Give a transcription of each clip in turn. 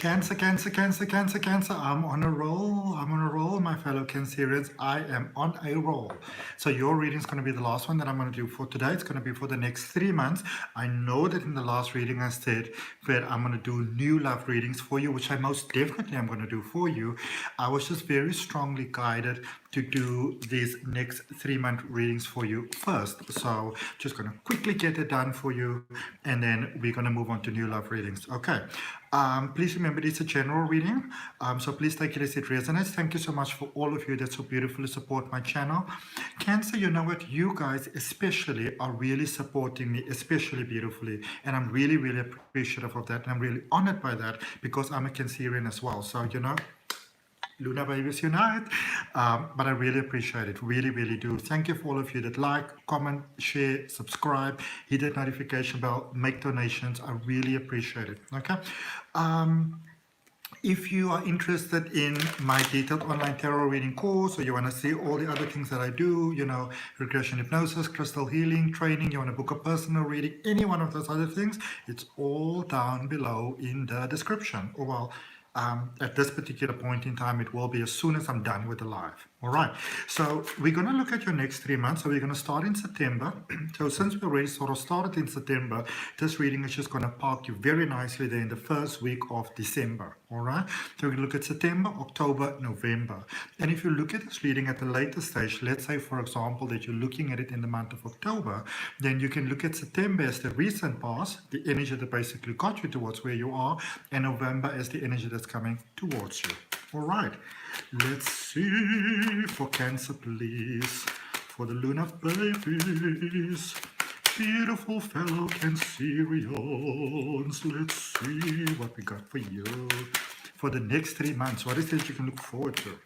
Cancer, Cancer, Cancer, Cancer, Cancer. I'm on a roll. I'm on a roll, my fellow Cancerians. I am on a roll. So your reading is going to be the last one that I'm going to do for today. It's going to be for the next 3 months. I know that in the last reading I said that I'm going to do new love readings for you, which I most definitely am going to do for you. I was just very strongly guided to do these next 3-month readings for you first. So just going to quickly get it done for you, and then we're going to move on to new love readings. Okay. Please remember it's a general reading, so please take it as it resonates. Thank you so much for all of you that so beautifully support my channel. Cancer, you know what, you guys especially are really supporting me, especially beautifully, and I'm really, really appreciative of that, and I'm really honored by that because I'm a Cancerian as well. So, you know, Luna babies unite. But I really appreciate it, really, really do. Thank you for all of you that like, comment, share, subscribe, hit that notification bell, make donations. I really appreciate it. Okay. If you are interested in my detailed online tarot reading course, or you want to see all the other things that I do, you know, regression hypnosis, crystal healing training, you want to book a personal reading, any one of those other things, it's all down below in the description. Or well, at this particular point in time, it will be as soon as I'm done with the live. All right, so we're going to look at your next 3 months. So we're going to start in September. So since we already sort of started in September, this reading is just going to park you very nicely there in the first week of December. All right, so we're going to look at September, October, November. And if you look at this reading at a later stage, let's say, for example, that you're looking at it in the month of October, then you can look at September as the recent past, the energy that basically got you towards where you are, and November as the energy that's coming towards you. All right, let's see for Cancer, please, for the Luna babies, beautiful fellow Cancerians. Let's see what we got for you for the next 3 months. What is it you can look forward to?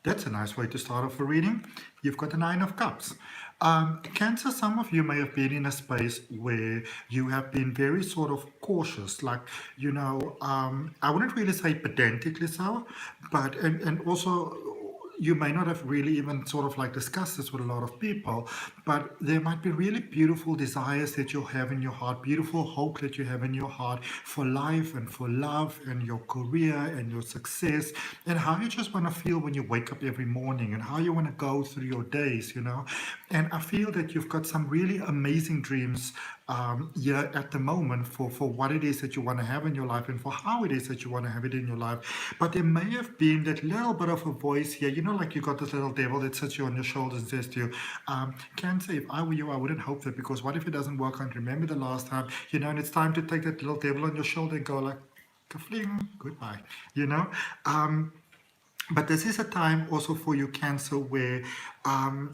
That's a nice way to start off a reading. You've got the 9 of Cups. Cancer, some of you may have been in a space where you have been very sort of cautious, like, you know, I wouldn't really say pedantically so, but, and also, you may not have really even sort of like discussed this with a lot of people, but there might be really beautiful desires that you have in your heart, beautiful hope that you have in your heart for life and for love and your career and your success, and how you just want to feel when you wake up every morning and how you want to go through your days, you know. And I feel that you've got some really amazing dreams here at the moment for what it is that you want to have in your life and for how it is that you want to have it in your life. But there may have been that little bit of a voice here, you know, like you got this little devil that sits you on your shoulders and says to you, Cancer, if I were you, I wouldn't hope that, because what if it doesn't work out? Remember the last time, you know, and it's time to take that little devil on your shoulder and go like, ka-fling, goodbye, you know. But this is a time also for you, Cancer, where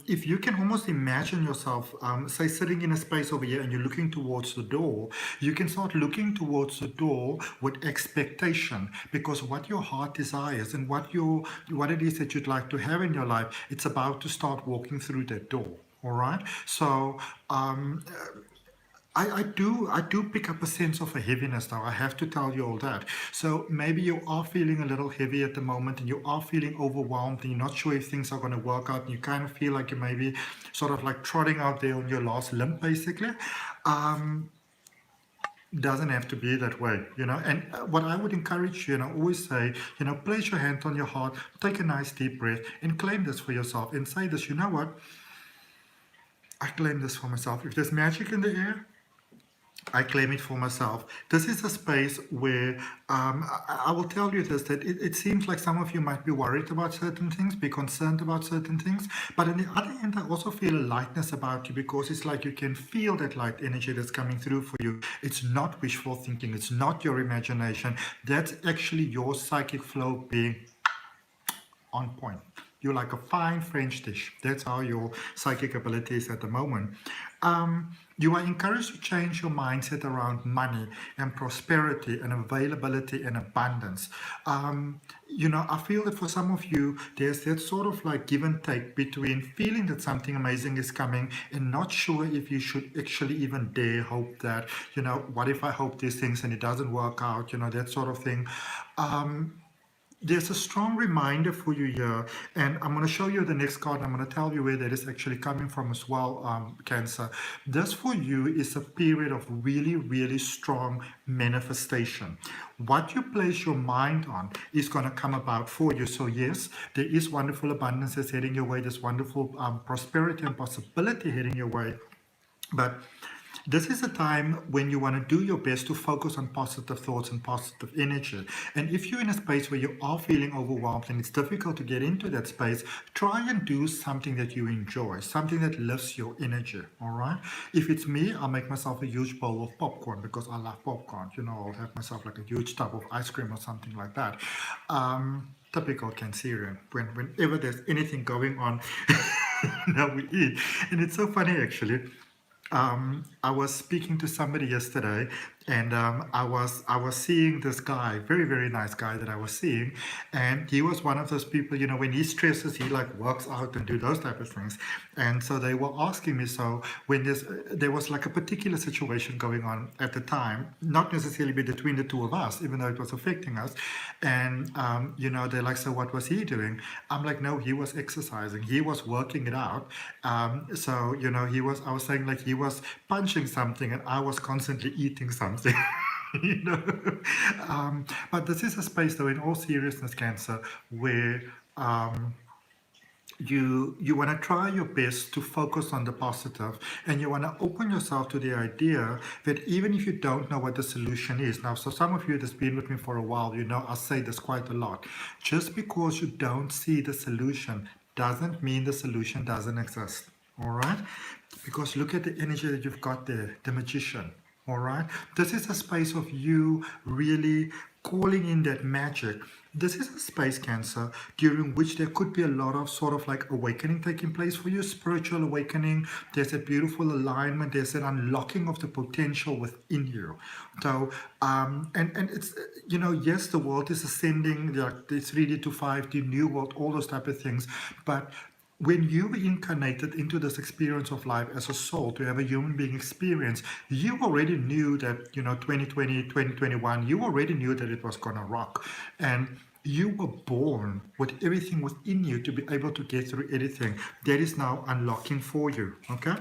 if you can almost imagine yourself, say, sitting in a space over here and you're looking towards the door, you can start looking towards the door with expectation, because what your heart desires and what it is that you'd like to have in your life, it's about to start walking through that door. All right. So I do pick up a sense of a heaviness now. I have to tell you all that. So maybe you are feeling a little heavy at the moment and you are feeling overwhelmed and you're not sure if things are going to work out, and you kind of feel like you may be sort of like trotting out there on your last limb, basically. Doesn't have to be that way, you know. And what I would encourage you, and I always say, you know, place your hand on your heart, take a nice deep breath and claim this for yourself and say this, you know what? I claim this for myself. If there's magic in the air, I claim it for myself. This is a space where I will tell you this, that it seems like some of you might be worried about certain things, be concerned about certain things. But on the other hand, I also feel a lightness about you, because it's like you can feel that light energy that's coming through for you. It's not wishful thinking. It's not your imagination. That's actually your psychic flow being on point. You're like a fine French dish. That's how your psychic ability is at the moment. You are encouraged to change your mindset around money and prosperity and availability and abundance. You know, I feel that for some of you, there's that sort of like give and take between feeling that something amazing is coming and not sure if you should actually even dare hope that, you know, what if I hope these things and it doesn't work out, you know, that sort of thing. there's a strong reminder for you here, and I'm going to show you the next card. And I'm going to tell you where that is actually coming from as well, Cancer. This for you is a period of really, really strong manifestation. What you place your mind on is going to come about for you. So yes, there is wonderful abundance that's heading your way. There's wonderful prosperity and possibility heading your way. But this is a time when you want to do your best to focus on positive thoughts and positive energy. And if you're in a space where you are feeling overwhelmed and it's difficult to get into that space, try and do something that you enjoy, something that lifts your energy, all right? If it's me, I'll make myself a huge bowl of popcorn because I love popcorn. You know, I'll have myself like a huge tub of ice cream or something like that. Typical Cancerian. Whenever there's anything going on, now we eat. And it's so funny actually. I was speaking to somebody yesterday, and I was seeing this guy, very very nice guy that I was seeing, and he was one of those people, you know, when he stresses, he like works out and do those type of things. And so they were asking me, so when there was like a particular situation going on at the time, not necessarily between the two of us, even though it was affecting us, and you know, they're like, so what was he doing? I'm like, no, he was exercising, he was working it out. So you know, I was saying like he was punching something and I was constantly eating something. You know. But this is a space though, in all seriousness, Cancer, where you want to try your best to focus on the positive, and you want to open yourself to the idea that even if you don't know what the solution is now, so some of you that's been with me for a while, you know I say this quite a lot. Just because you don't see the solution doesn't mean the solution doesn't exist. All right, because look at the energy that you've got there, the Magician. All right, this is a space of you really calling in that magic. This is a space, Cancer, during which there could be a lot of sort of like awakening taking place for you, spiritual awakening. There's a beautiful alignment. There's an unlocking of the potential within you. So, and it's, you know, yes, the world is ascending, like the 3D to 5D, new world, all those type of things. But when you were incarnated into this experience of life as a soul, to have a human being experience, you already knew that, you know, 2020, 2021, you already knew that it was going to rock. And you were born with everything within you to be able to get through anything. That is now unlocking for you, okay?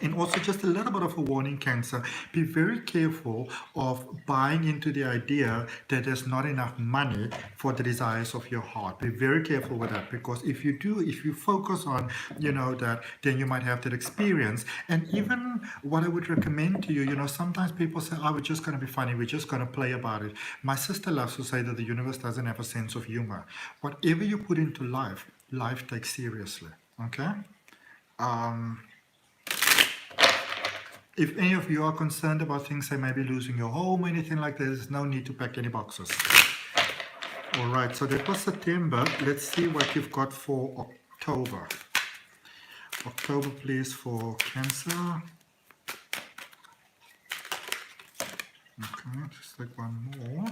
And also just a little bit of a warning, Cancer, be very careful of buying into the idea that there's not enough money for the desires of your heart. Be very careful with that, because if you do, if you focus on, you know, that, then you might have that experience. And even what I would recommend to you, you know, sometimes people say, oh, we're just going to be funny, we're just going to play about it. My sister loves to say that the universe doesn't have a sense of humor. Whatever you put into life, life takes seriously, okay? If any of you are concerned about things, like maybe losing your home or anything like that, there's no need to pack any boxes. All right, so that was September. Let's see what you've got for October. October, please, for Cancer. Okay, just like one more.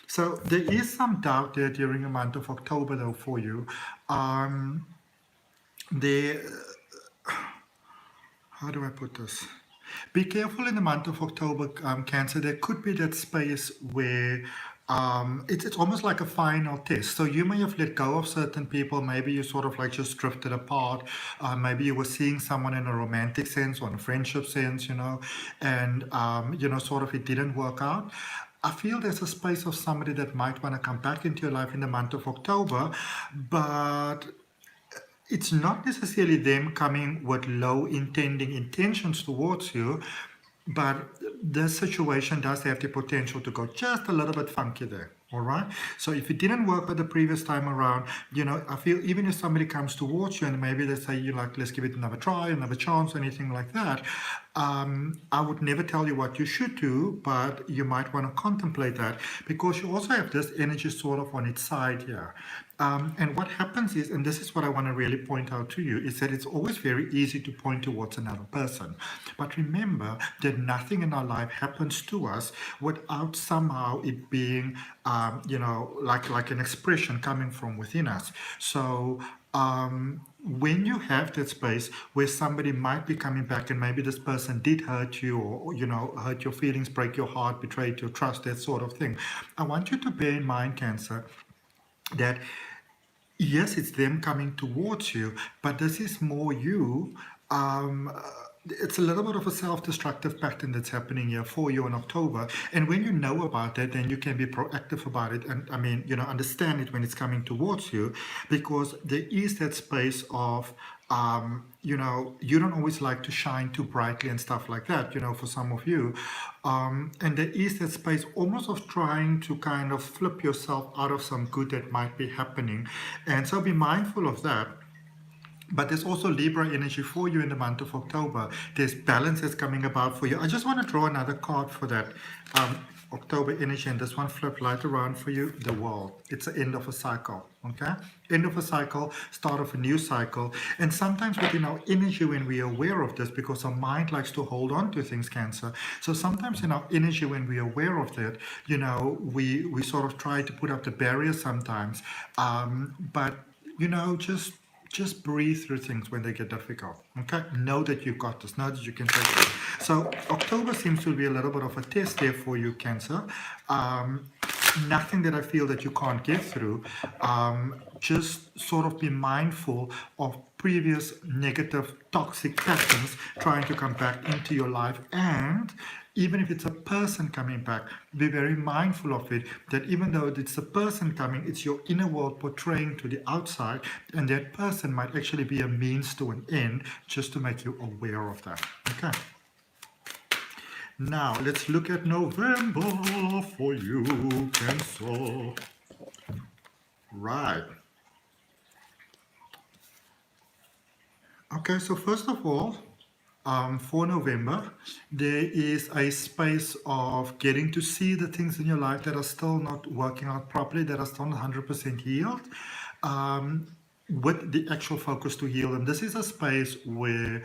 So there is some doubt there during the month of October, though, for you. How do I put this? Be careful in the month of October, Cancer. There could be that space where it's almost like a final test. So you may have let go of certain people. Maybe you sort of like just drifted apart. Maybe you were seeing someone in a romantic sense or in a friendship sense, you know, and, you know, sort of it didn't work out. I feel there's a space of somebody that might want to come back into your life in the month of October, but it's not necessarily them coming with low intending intentions towards you, but this situation does have the potential to go just a little bit funky there. All right. So if it didn't work the previous time around, you know, I feel even if somebody comes towards you and maybe they say, you like, let's give it another try, another chance, anything like that, I would never tell you what you should do, but you might want to contemplate that, because you also have this energy sort of on its side here. And what happens is, and this is what I want to really point out to you, is that it's always very easy to point towards another person. But remember that nothing in our life happens to us without somehow it being, you know, like an expression coming from within us. So when you have that space where somebody might be coming back and maybe this person did hurt you, or, you know, hurt your feelings, break your heart, betrayed your trust, that sort of thing, I want you to bear in mind, Cancer, that yes, it's them coming towards you, but this is more you. Um, it's a little bit of a self-destructive pattern that's happening here for you in October. And when you know about that, then you can be proactive about it. And I mean, understand it when it's coming towards you, because there is that space of, you don't always like to shine too brightly and stuff like that, for some of you. And there is that space almost of trying to kind of flip yourself out of some good that might be happening. And so be mindful of that. But there's also Libra energy for you in the month of October. There's balance that's coming about for you. I just want to draw another card for that October energy, and this one flipped right around for you, the World. It's the end of a cycle, okay? End of a cycle, start of a new cycle. And sometimes within our energy, when we are aware of this, because our mind likes to hold on to things, Cancer. So sometimes in our energy, when we are aware of that, we sort of try to put up the barrier sometimes. But, just breathe through things when they get difficult. Okay? Know that you've got this. Know that you can take it. So October seems to be a little bit of a test there for you, Cancer. Nothing that I feel that you can't get through. Just sort of be mindful of previous negative, toxic patterns trying to come back into your life. And even if it's a person coming back, be very mindful of it, that even though it's a person coming, it's your inner world portraying to the outside, and that person might actually be a means to an end, just to make you aware of that. Okay. Now, let's look at November for you, Cancer. Right. Okay, so first of all, for November, there is a space of getting to see the things in your life that are still not working out properly, that are still not 100% healed, with the actual focus to heal them. This is a space where,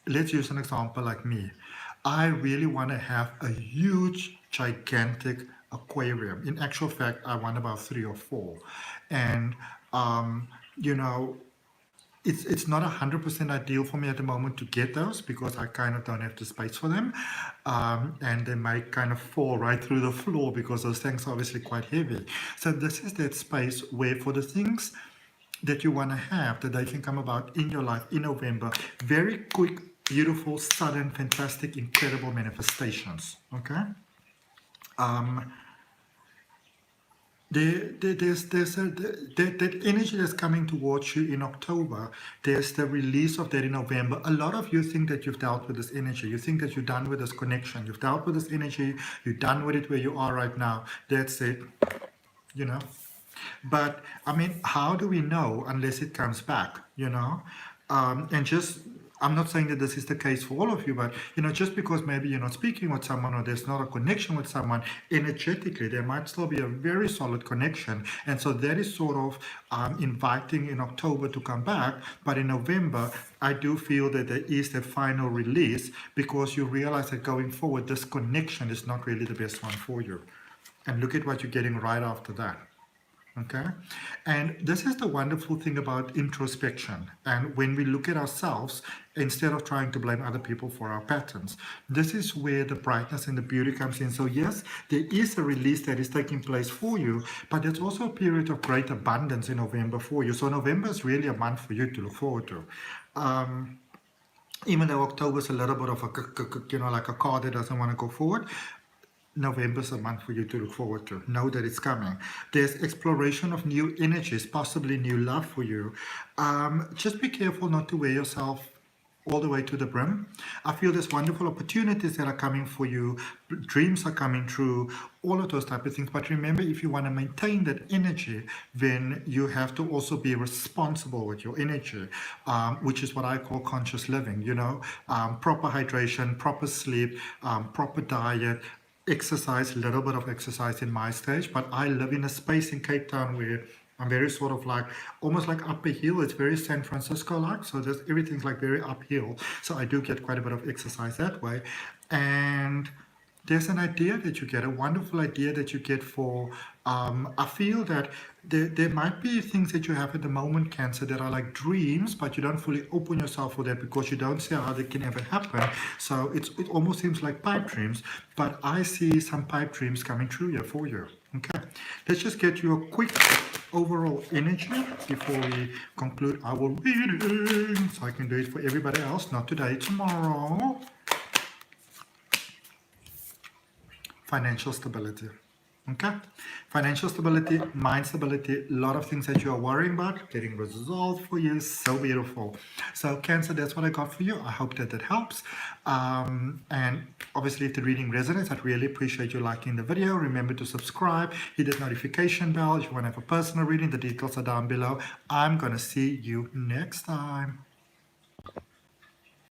let's use an example like me. I really want to have a huge, gigantic aquarium. In actual fact, I want about 3 or 4. And, you know, it's not 100% ideal for me at the moment to get those, because I kind of don't have the space for them, and they might kind of fall right through the floor because those things are obviously quite heavy. So this is that space where, for the things that you want to have, that they can come about in your life in November, very quick, beautiful, sudden, fantastic, incredible manifestations. Okay. That energy that's coming towards you in October. There's the release of that in November. A lot of you think that you've dealt with this energy. You think that you're done with this connection. You've dealt with this energy. You're done with it where you are right now. That's it. But I mean, how do we know unless it comes back? And just, I'm not saying that this is the case for all of you, but just because maybe you're not speaking with someone, or there's not a connection with someone energetically, there might still be a very solid connection. And so that is sort of inviting in October to come back. But in November, I do feel that there is that final release, because you realize that going forward, this connection is not really the best one for you. And look at what you're getting right after that. Okay, and this is the wonderful thing about introspection. And when we look at ourselves, instead of trying to blame other people for our patterns, this is where the brightness and the beauty comes in. So yes, there is a release that is taking place for you, but there's also a period of great abundance in November for you. So November is really a month for you to look forward to. Even though October is a little bit of a, like a car that doesn't want to go forward, November's a month for you to look forward to. Know that it's coming. There's exploration of new energies, possibly new love for you. Just be careful not to wear yourself all the way to the brim. I feel there's wonderful opportunities that are coming for you. Dreams are coming true, all of those type of things. But remember, if you want to maintain that energy, then you have to also be responsible with your energy, which is what I call conscious living. Proper hydration, proper sleep, proper diet, exercise, a little bit of exercise in my stage. But I live in a space in Cape Town where I'm very sort of like, almost like upper hill. It's very San Francisco-like, so everything's like very uphill. So I do get quite a bit of exercise that way. And there's an idea that you get, a wonderful idea that you get for, I feel that there might be things that you have at the moment, Cancer, that are like dreams, but you don't fully open yourself for that because you don't see how they can ever happen. So it almost seems like pipe dreams, but I see some pipe dreams coming true here for you. Okay, let's just get you a quick overall energy before we conclude our reading, so I can do it for everybody else, not today, tomorrow. Financial stability. Okay, financial stability, mind stability, a lot of things that you are worrying about getting resolved for you. So beautiful. So Cancer, that's what I got for you. I hope that that helps. And obviously if the reading resonates, I'd really appreciate you liking the video. Remember to subscribe, hit that notification bell. If you want to have a personal reading, the details are down below. I'm going to see you next time.